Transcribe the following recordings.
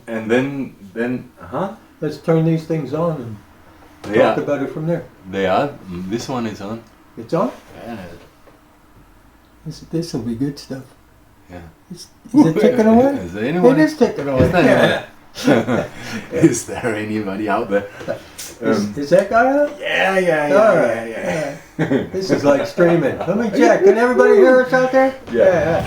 and then Let's turn these things on and talk about it from there. They are. This one is on. It's on? Yeah. This will be good stuff. Yeah. Is it ticking away? Is there anyone? It is ticking away. Is there anybody out there? Is that guy out? Yeah. All right. This is like streaming. Let me check. Can everybody hear us out there? Yeah.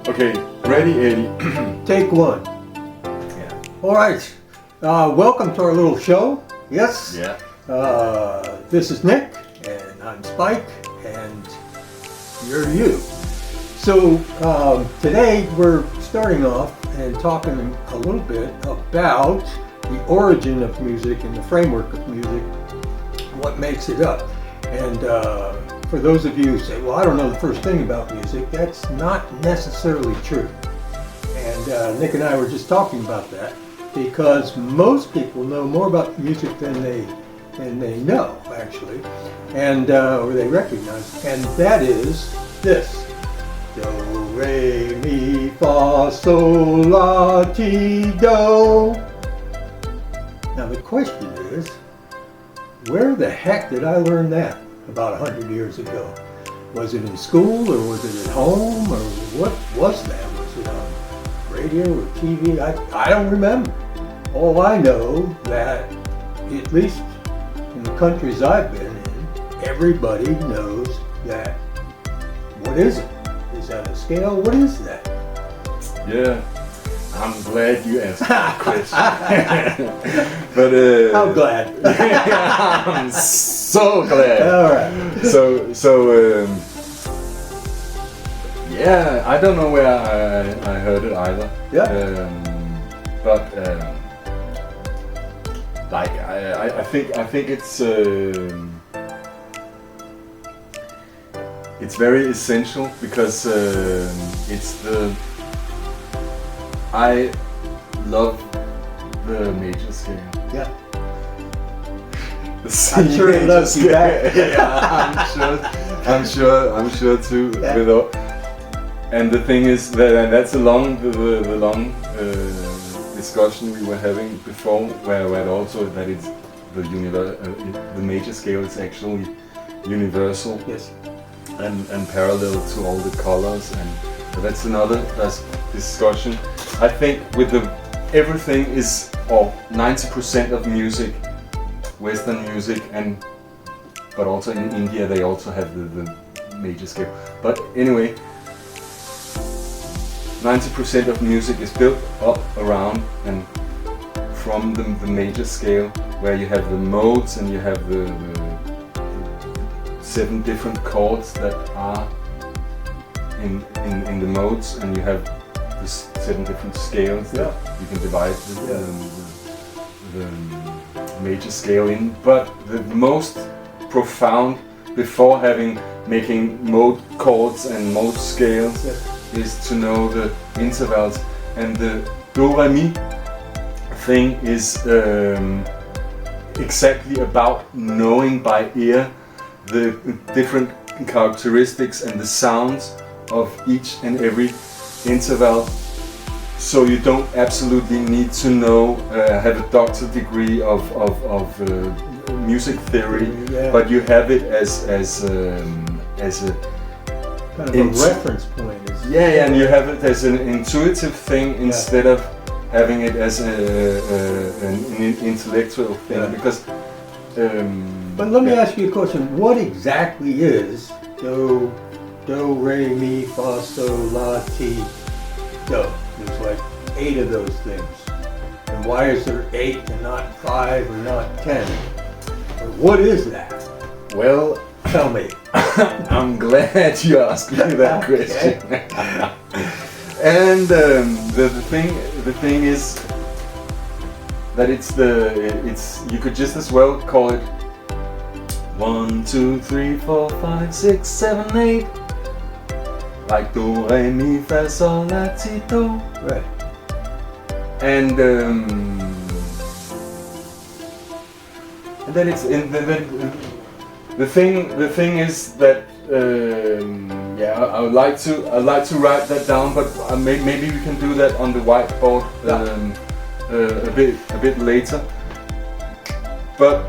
Okay, ready, Eddie? Take one. Yeah. All right. Welcome to our little show. Yes. Yeah. This is Nick, and I'm Spike, and you're you. So today we're starting off and talking a little bit about the origin of music and the framework of music, what makes it up. And for those of you who say, well, I don't know the first thing about music, that's not necessarily true. And Nick and I were just talking about that because most people know more about music than they know, actually, and or they recognize, and that is this. Do, re, mi, fa, sol, la, ti, do. Now the question is, where the heck did I learn that about 100 years ago? Was it in school, or was it at home, or what was that? Was it on radio or TV? I don't remember. All I know that, at least in the countries I've been in, everybody knows that. What is it? Is that a scale? What is that? Yeah. I'm glad you asked that question. But How glad? I'm so glad. All right. So yeah, I don't know where I heard it either. Yeah. But like I think it's very essential because I love the major scale. Yeah. I'm sure it loves you back. Yeah, I'm sure too. Yeah. And the thing is that that's the long discussion we were having before, where also that it's the major scale is actually universal. Yes. And parallel to all the colors, and that's another discussion. I think with everything is, or 90% of music Western music, but also in India they also have the major scale. But anyway, 90% of music is built up around and from the major scale, where you have the modes and you have the 7 different chords that are in the modes, and you have the 7 different scales that you can divide the major scale in. But the most profound, before making mode chords and mode scales, is to know the intervals. And the do re mi thing is exactly about knowing by ear the different characteristics and the sounds of each and every interval, so you don't absolutely need to know, have a doctorate degree of music theory, but you have it as a kind of a reference point. And you have it as an intuitive thing instead of having it as an intellectual thing, because. But let me ask you a question. What exactly is do, re, mi, fa, sol, la, ti, do? There's like 8 of those things. And why is there 8 and not 5 or not 10? Or what is that? Well, tell me. I'm glad you asked me that question. And the thing is that you could just as well call it 1, 2, 3, 4, 5, 6, 7, 8, like do, re, mi, fa, sol, la, ti, do. Right. And then the thing is that I would like to write that down, but maybe we can do that on the whiteboard a bit later. But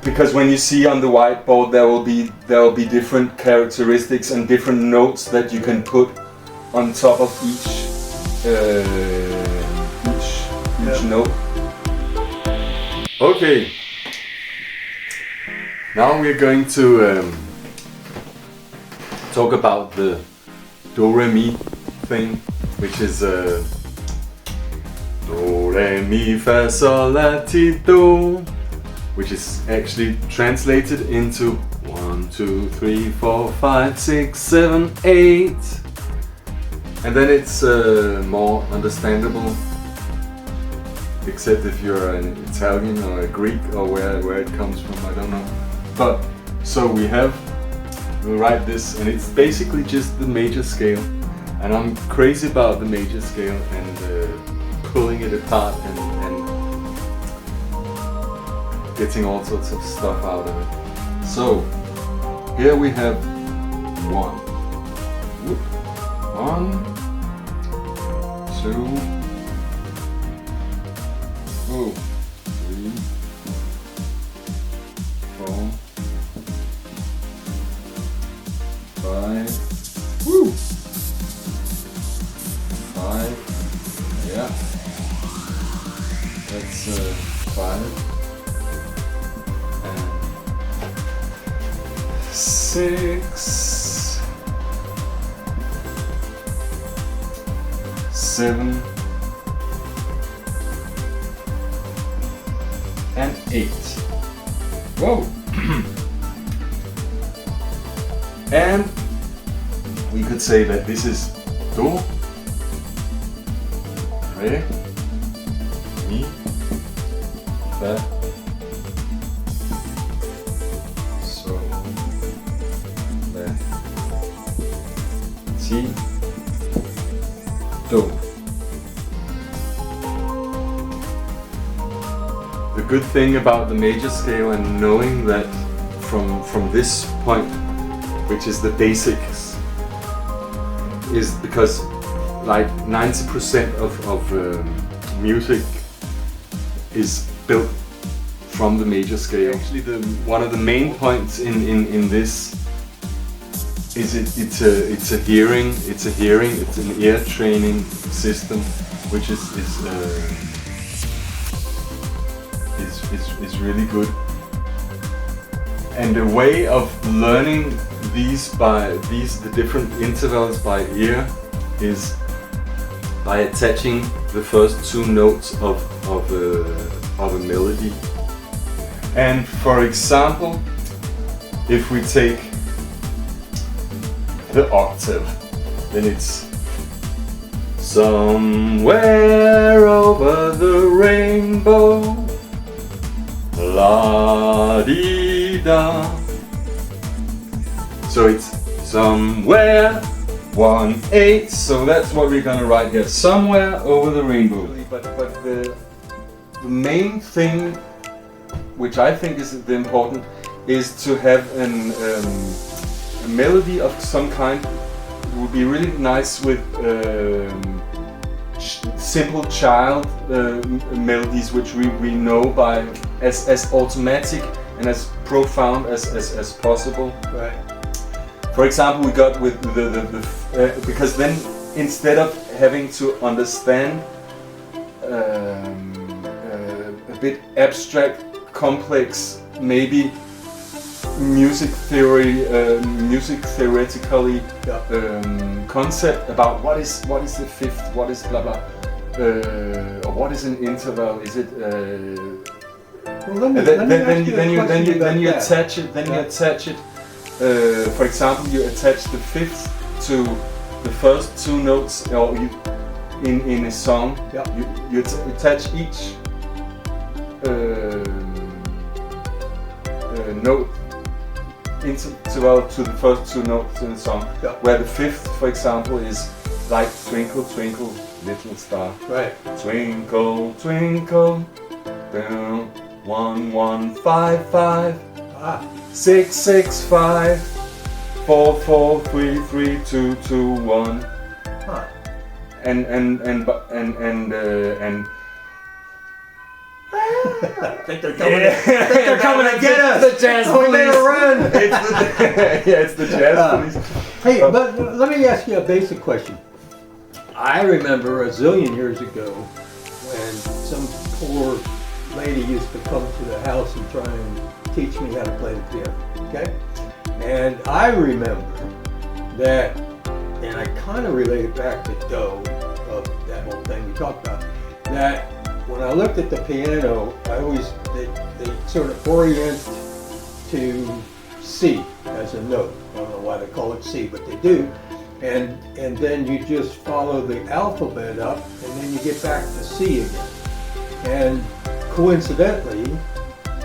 because when you see on the whiteboard, there will be different characteristics and different notes that you can put on top of each note. Okay. Now we're going to talk about the do re mi thing, which is do re mi fa sol la ti do, which is actually translated into 1, 2, 3, 4, 5, 6, 7, 8, and then it's more understandable, except if you're an Italian or a Greek or where it comes from, I don't know. But so we'll write this, and it's basically just the major scale, and I'm crazy about the major scale and pulling it apart and getting all sorts of stuff out of it. So here we have 1, 2, 3, 4, 5. Woo! 5. Yeah. That's 5. And 6. 7. And 8. Whoa! And we could say that this is do, re, mi, fa, sol, la, ti, do. The good thing about the major scale and knowing that from this point, which is the basics, is because like 90% of music is built from the major scale. Actually, one of the main points in this is it's a hearing, it's an ear training system, which is is really good. And the way of learning the different intervals by ear is by attaching the first two notes of a melody. And for example, if we take the octave, then it's somewhere over the rainbow, la-dee-da. So it's somewhere 1-8. So that's what we're gonna write here. Somewhere over the rainbow. But the main thing, which I think is the important, is to have a melody of some kind. It would be really nice with simple child melodies, which we know by as automatic and as profound as possible. Right. For example, we got with because then instead of having to understand a bit abstract, complex, maybe music theoretically concept about what is the fifth, what is blah blah, or what is an interval? Is it? Well, then you attach it. Then you attach it. For example, you attach the fifth to the first two notes, or in a song. Yeah. You attach each note interval to the first two notes in the song. Yeah. Where the fifth, for example, is like Twinkle, Twinkle, Little Star. Right. Twinkle, twinkle, down 1, 1, 5, 5. 6, 6, 5, 4, 4, 3, 3, 2, 2, 1. Huh. And I think they're coming. I think they're coming to get us. The jazz police. They run. It's the jazz police. Hey, but let me ask you a basic question. I remember a zillion years ago when some poor lady used to come to the house and try and teach me how to play the piano. Okay, and I remember that, and I kind of relate it back to Do of that whole thing we talked about. That when I looked at the piano, I always they sort of orient to C as a note. I don't know why they call it C, but they do. And then you just follow the alphabet up, and then you get back to C again. And coincidentally,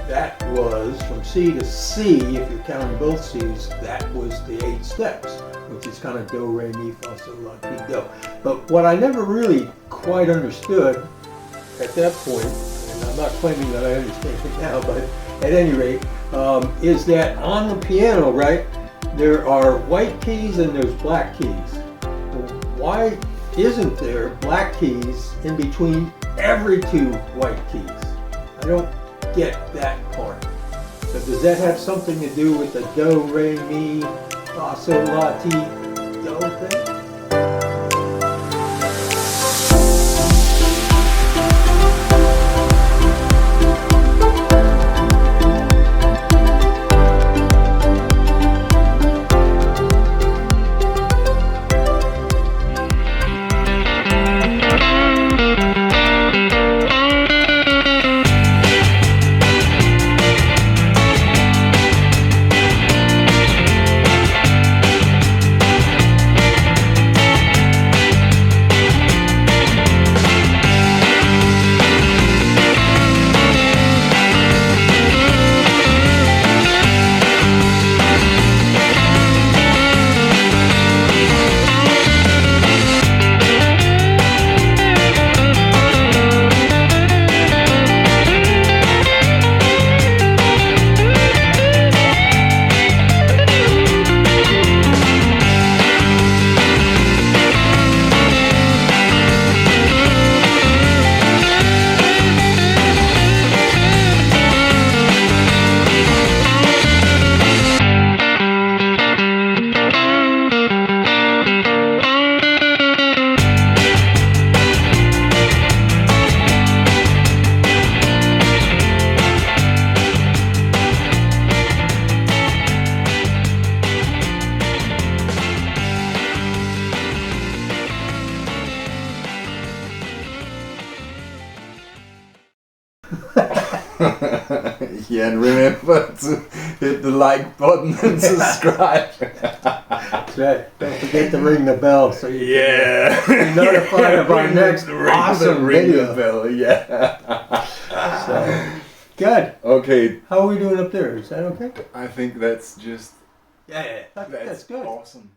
that was from C to C, if you're counting both C's, that was the 8 steps, which is kind of Do, Re, Mi, Fa, Sol, La, Ti, Do. But what I never really quite understood at that point, and I'm not claiming that I understand it now, but at any rate, is that on the piano, right, there are white keys and there's black keys. Well, why isn't there black keys in between every 2 white keys? I don't get that part. So does that have something to do with the Do, Re, Mi, Fa, Sol, La, Ti, Do thing? Yeah, and remember to hit the like button and subscribe. That's right. Don't forget to ring the bell so you Yeah. can be notified of our next awesome video. Bell. Yeah. So, good. Okay, How are we doing up there? Is that okay? I think that's just Yeah, that's good. awesome.